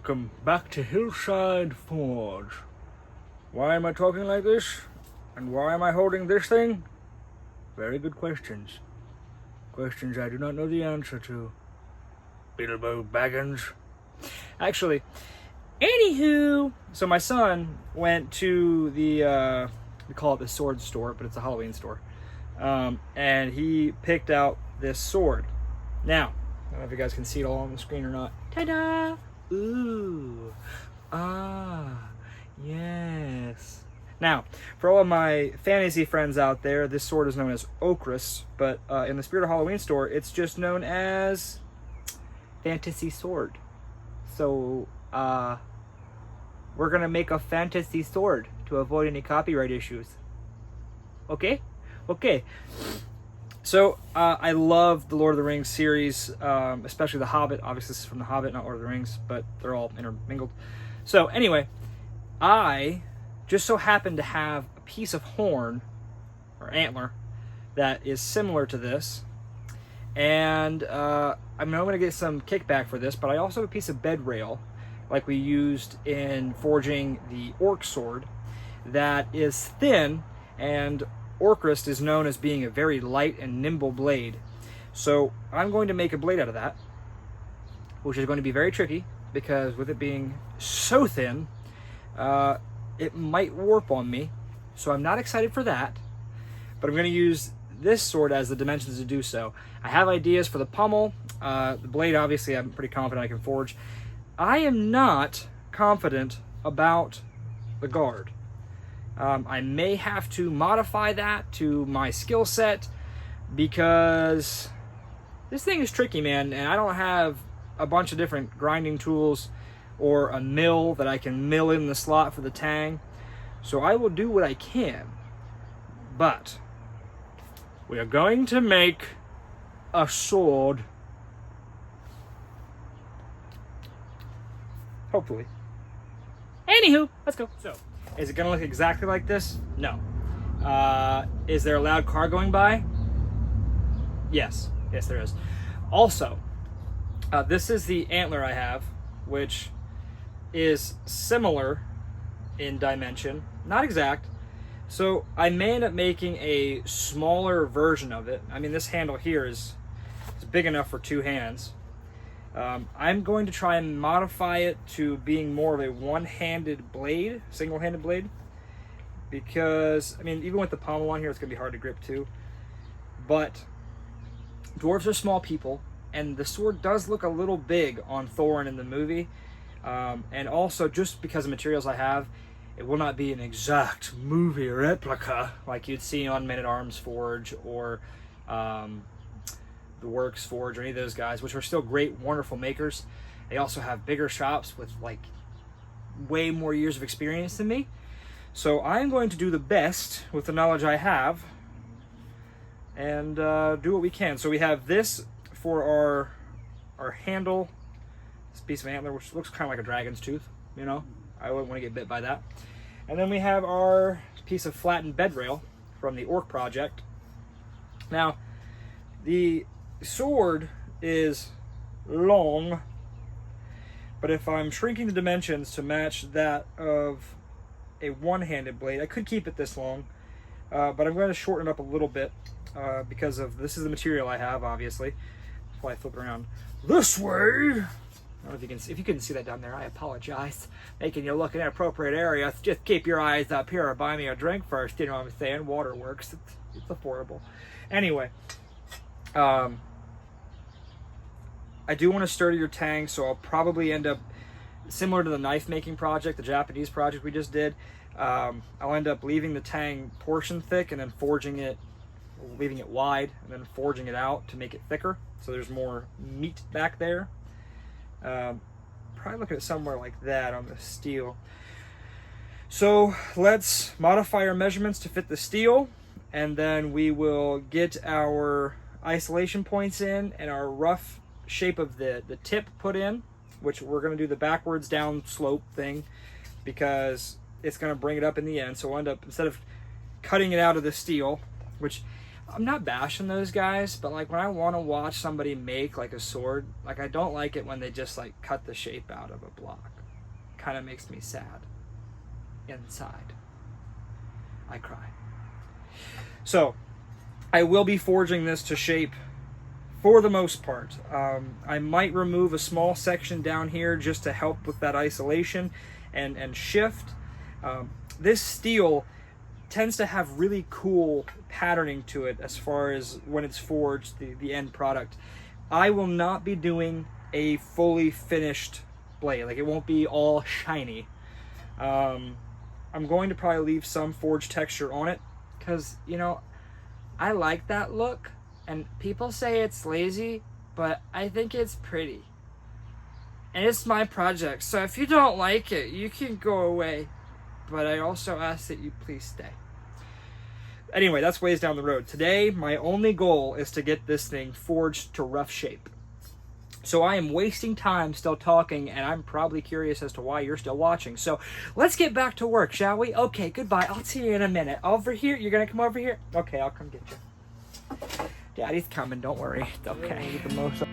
Welcome back to Hillside Forge. Why am I talking like this? And why am I holding this thing? Very good questions. Questions I do not know the answer to. Bilbo Baggins. Actually, anywho, so my son went to the, we call it the sword store, but it's a Halloween store. And he picked out this sword. Now, I don't know if you guys can see it all on the screen or not. Ta-da! Ooh. Ah. Yes. Now, for all of my fantasy friends out there, this sword is known as Orcrist, but in the Spirit of Halloween store, it's just known as Fantasy Sword. So, we're gonna make a fantasy sword to avoid any copyright issues. Okay? Okay. So, I love the Lord of the Rings series, especially The Hobbit. Obviously, this is from The Hobbit, not Lord of the Rings, but they're all intermingled. So, anyway, I just so happen to have a piece of horn, or antler, that is similar to this. And I'm going to get some kickback for this, but I also have a piece of bed rail, like we used in forging the orc sword, that is thin, and Orcrist is known as being a very light and nimble blade. So I'm going to make a blade out of that, which is going to be very tricky, because with it being so thin, it might warp on me. So I'm not excited for that, but I'm going to use this sword as the dimensions to do so. I have ideas for the pommel. The blade, obviously, I'm pretty confident I can forge. I am not confident about the guard. I may have to modify that to my skill set, because this thing is tricky, man, and I don't have a bunch of different grinding tools or a mill that I can mill in the slot for the tang. So I will do what I can, but we are going to make a sword. Hopefully. Anywho, let's go. So, is it going to look exactly like this? No. Is there a loud car going by? Yes. Yes, there is. Also, this is the antler I have, which is similar in dimension. Not exact. So I may end up making a smaller version of it. I mean, this handle here is big enough for two hands. I'm going to try and modify it to being more of a one-handed blade, single-handed blade, because, I mean, even with the pommel on here, it's going to be hard to grip too. But dwarves are small people, and the sword does look a little big on Thorin in the movie. And also, just because of materials I have, it will not be an exact movie replica like you'd see on Men-at-Arms Forge or the Works Forge or any of those guys, which are still great, wonderful makers. They also have bigger shops with like way more years of experience than me. So I'm going to do the best with the knowledge I have and do what we can. So we have this for our handle, this piece of antler, which looks kind of like a dragon's tooth, you know. I wouldn't want to get bit by that. And then we have our piece of flattened bed rail from the Orc project. Now, the sword is long, but if I'm shrinking the dimensions to match that of a one-handed blade, I could keep it this long, but I'm going to shorten it up a little bit because of this is the material I have, obviously. That's why I flip it around this way. I don't know if you can see, if you couldn't see that down there, I apologize. Making you look in inappropriate areas. Just keep your eyes up here or buy me a drink first. You know what I'm saying? Waterworks. It's affordable. Anyway, I do want a sturdier tang, so I'll probably end up similar to the knife making project, the Japanese project we just did. I'll end up leaving the tang portion thick and then forging it, leaving it wide, and then forging it out to make it thicker, so there's more meat back there. Probably looking at somewhere like that on the steel. So let's modify our measurements to fit the steel, and then we will get our isolation points in and our rough shape of the tip put in, which we're going to do the backwards down slope thing because it's going to bring it up in the end. So we'll end up, instead of cutting it out of the steel, which I'm not bashing those guys, but like when I want to watch somebody make like a sword, like I don't like it when they just like cut the shape out of a block. Kind of makes me sad inside. I cry. So I will be forging this to shape for the most part. I might remove a small section down here just to help with that isolation and shift. This steel tends to have really cool patterning to it as far as when it's forged, the end product. I will not be doing a fully finished blade. Like, it won't be all shiny. I'm going to probably leave some forged texture on it because, you know, I like that look, and people say it's lazy, but I think it's pretty. And it's my project, so if you don't like it, you can go away. But I also ask that you please stay. Anyway, that's ways down the road. Today, my only goal is to get this thing forged to rough shape. So I am wasting time still talking, and I'm probably curious as to why you're still watching. So let's get back to work, shall we? Okay, goodbye. I'll see you in a minute. Over here? You're going to come over here? Okay, I'll come get you. Daddy's coming, don't worry. Okay, the most...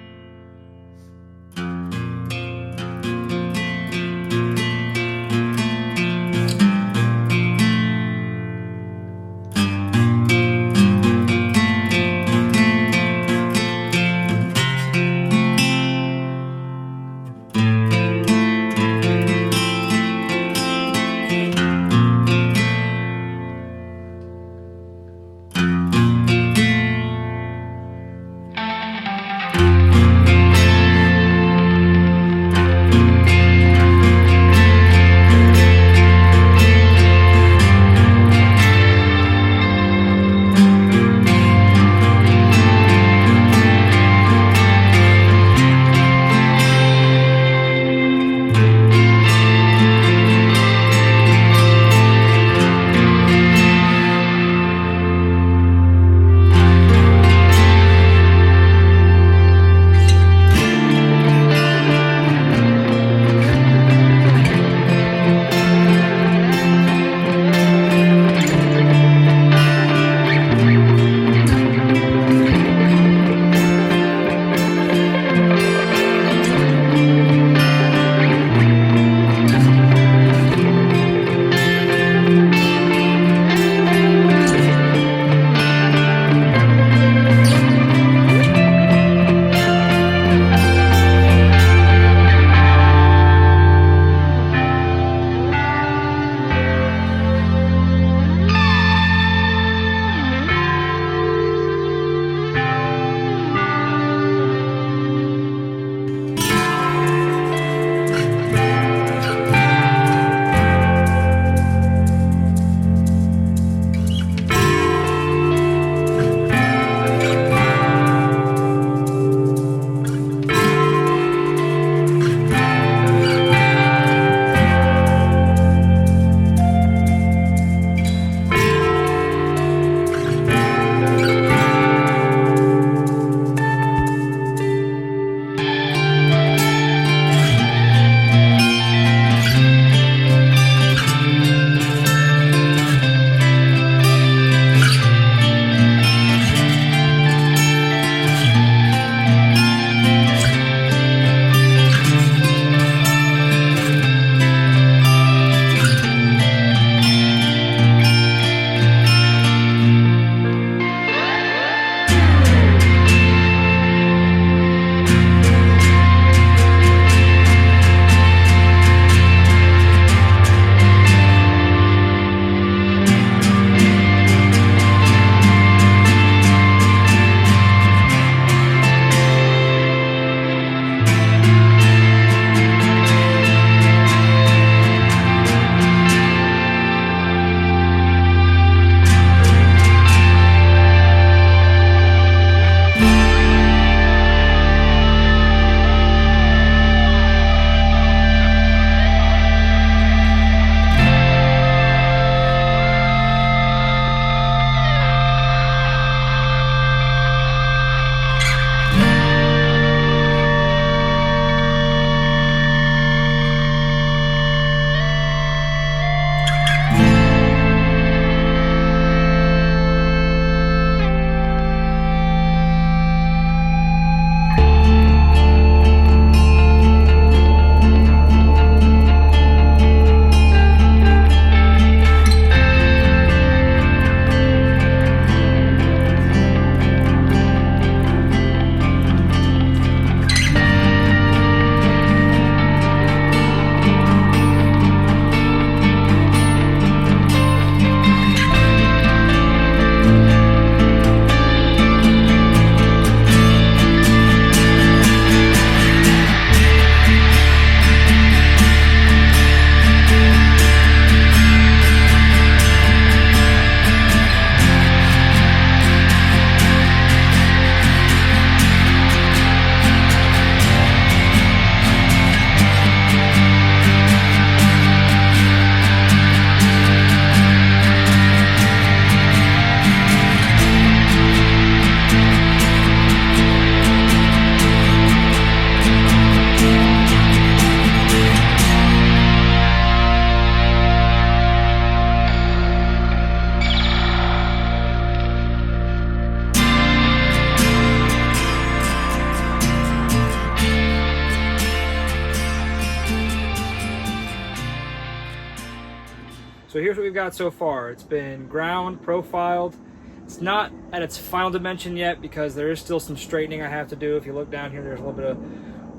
here's what we've got so far. It's been ground, profiled. It's not at its final dimension yet because there is still some straightening I have to do. If you look down here, there's a little bit of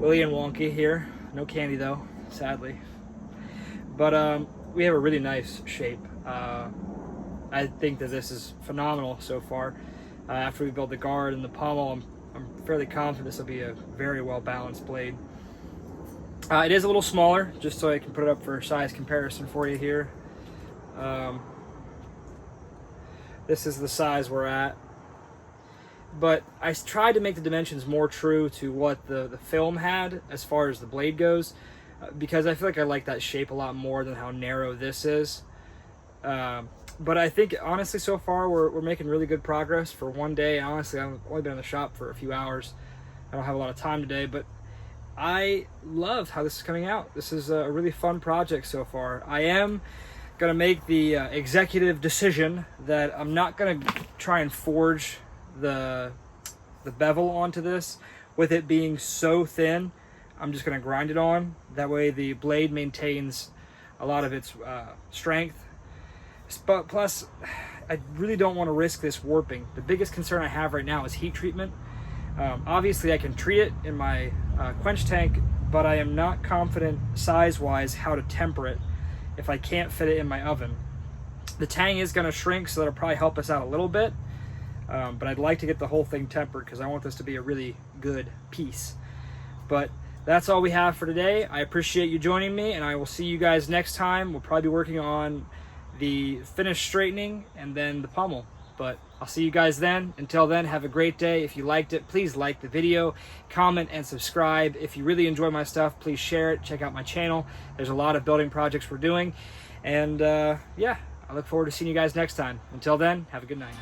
willy and wonky here. No candy though, sadly. But we have a really nice shape. I think that this is phenomenal so far. After we build the guard and the pommel, I'm fairly confident this will be a very well balanced blade. It is a little smaller, just so I can put it up for size comparison for you here. This is the size we're at. But I tried to make the dimensions more true to what the film had as far as the blade goes, because I feel like I like that shape a lot more than how narrow this is. But I think, honestly, so far we're making really good progress for one day. Honestly, I've only been in the shop for a few hours. I don't have a lot of time today, but I love how this is coming out. This is a really fun project so far. I am going to make the executive decision that I'm not going to try and forge the bevel onto this with it being so thin. I'm just going to grind it on. That way the blade maintains a lot of its strength. But plus, I really don't want to risk this warping. The biggest concern I have right now is heat treatment. Obviously I can treat it in my quench tank, but I am not confident size-wise how to temper it if I can't fit it in my oven. The tang is going to shrink, so that'll probably help us out a little bit, but I'd like to get the whole thing tempered because I want this to be a really good piece. But that's all we have for today. I appreciate you joining me, and I will see you guys next time. We'll probably be working on the finished straightening and then the pommel. But I'll see you guys then. Until then, have a great day. If you liked it, please like the video, comment, and subscribe. If you really enjoy my stuff, please share it. Check out my channel. There's a lot of building projects we're doing. And yeah, I look forward to seeing you guys next time. Until then, have a good night.